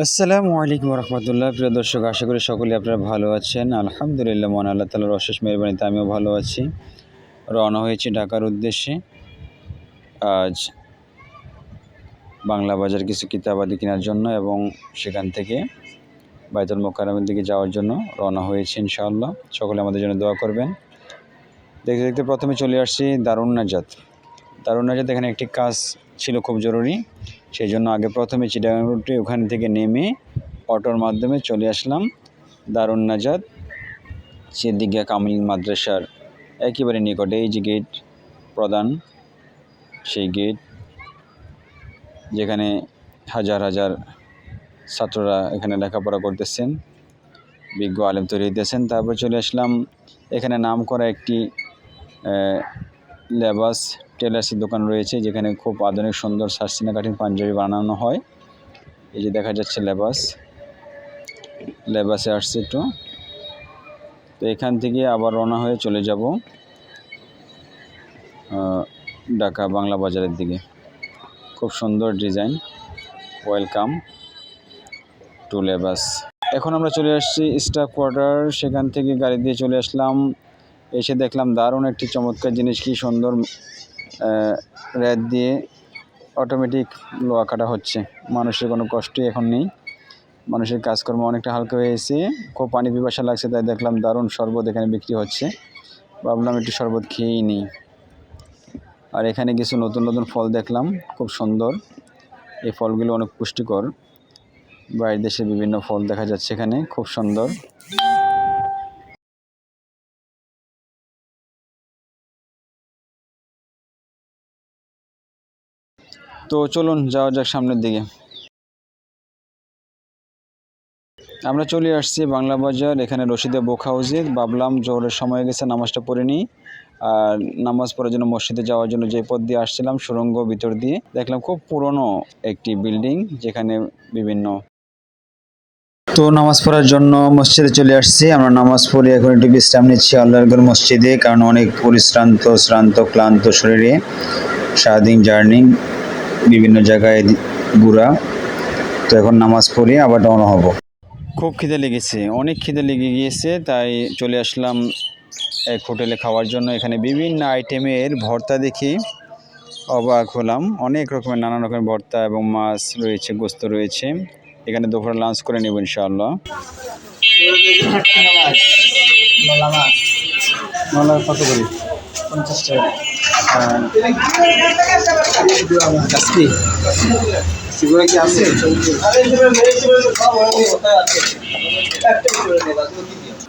আসসালামু আলাইকুম রহমতুল্লাহ। প্রিয় দর্শক, আশা করি সকলে আপনারা ভালো আছেন। আলহামদুলিল্লাহ, মহান আল্লাহ তাআলার অশেষ মেহরবানিতে আমিও ভালো আছি। রওনা হয়েছি ঢাকার উদ্দেশ্যে। আজ বাংলা বাজার কিছু কিতাবাদি কেনার জন্য এবং সেখান থেকে বাইতুল মোকাররমের দিকে যাওয়ার জন্য রওনা হয়েছি ইনশাআল্লাহ। সকলে আমাদের জন্য দোয়া করবেন। দেখতে দেখতে প্রথমে চলে আসছি দারুন নাজাত। দারুন নাজাত এখানে একটি কাজ ছিল খুব জরুরি, সেই জন্য আগে প্রথমে চিটাগাং রুটে ওখান থেকে নেমে অটোর মাধ্যমে চলে আসলাম দারুন নাজাত সিদ্দিকিয়া কামিল মাদ্রাসার একেবারে নিকটে। এই যে গেট প্রধান, সেই গেট যেখানে হাজার হাজার ছাত্ররা এখানে লেখাপড়া করতেছেন, বিজ্ঞ আলেম তৈরি হইতেছেন। তারপর চলে আসলাম এখানে নাম করা একটি লেবাস টেলার্সের দোকান রয়েছে, যেখানে খুব আধুনিক সুন্দর সার্সিনা কাটিং পাঞ্জাবি বানানো হয়। এই যে দেখা যাচ্ছে লেবাসে আসছে একটু। তো এখান থেকে আবার রওনা হয়ে চলে যাব ঢাকা বাংলা বাজারের দিকে। খুব সুন্দর ডিজাইন, ওয়েলকাম টু লেবাস। এখন আমরা চলে আসছি স্টাফ কোয়ার্টার, সেখান থেকে গাড়ি দিয়ে চলে আসলাম। এসে দেখলাম দারুণ একটি চমৎকার জিনিস, কি সুন্দর রেত দিয়ে অটোমেটিক লোহা কাটা হচ্ছে। মানুষের কোনো কষ্টই এখন নেই, মানুষের কাজকর্ম অনেকটা হালকা হয়েছে। খুব পানি পিপাসা লাগছে, তাই দেখলাম দারুণ শরবত এখানে বিক্রি হচ্ছে। ভাবলাম একটু শরবত খেয়েই নিই। আর এখানে কিছু নতুন নতুন ফল দেখলাম, খুব সুন্দর। এই ফলগুলো অনেক পুষ্টিকর। বাইরের দেশের বিভিন্ন ফল দেখা যাচ্ছে এখানে, খুব সুন্দর। তো চলুন যাওয়া যাক সামনের দিকে। আমরা চলে আসছি বাংলা বাজার, এখানে রশিদে বুক হাউসে। ভাবলাম জোহরের সময় গেছে, নামাজটা পড়ে নিই। আর নামাজ পড়ার জন্য মসজিদে যাওয়ার জন্য যে পথ দিয়ে আসছিলাম সুড়ঙ্গ ভিতর দিয়ে, দেখলাম খুব পুরনো একটি বিল্ডিং, যেখানে বিভিন্ন। তো নামাজ পড়ার জন্য মসজিদে চলে আসছি। আমরা নামাজ পড়ে এখন একটু বিশ্রাম নিচ্ছি আল্লাহর মসজিদে, কারণ অনেক শ্রান্ত ক্লান্ত শরীরে সারাদিন জার্নি, বিভিন্ন জায়গায় ঘোরা। তো এখন নামাজ পড়ে আবার রওনা হব। খুব খিদে লেগেছে, অনেক খিদে লেগে গিয়েছে, তাই চলে আসলাম এক হোটেলে খাওয়ার জন্য। এখানে বিভিন্ন আইটেমের ভর্তা দেখি অবাক হলাম। অনেক রকমের নানান রকমের ভর্তা এবং মাছ রয়েছে, গোস্ত রয়েছে। এখানে দুপুরে লাঞ্চ করে নেব ইনশাআল্লাহ। কত করে? 50 টাকা।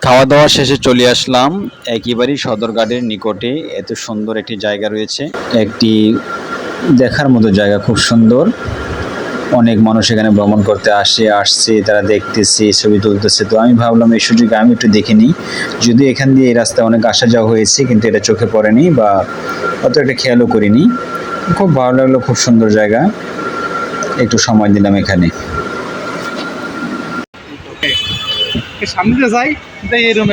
খাওয়া দাওয়া শেষে চলে আসলাম একেবারেই সদরঘাটের নিকটে। এত সুন্দর একটি জায়গা রয়েছে, একটি দেখার মতো জায়গা, খুব সুন্দর। অনেক মানুষ এখানে ভ্রমণ করতে আসছে, তারা দেখতেছে, ছবি তুলতেছে। তো আমি ভাবলাম এই সুযোগে আমি একটু দেখে নিই। যদিও এখান দিয়ে এই রাস্তায় অনেক আসা যাওয়া হয়েছে, কিন্তু এটা চোখে পড়েনি বা অত একটা খেয়ালও করিনি। খুব ভালো লাগলো, খুব সুন্দর জায়গা। একটু সময় দিলাম এখানে। সামনে যাই এরকম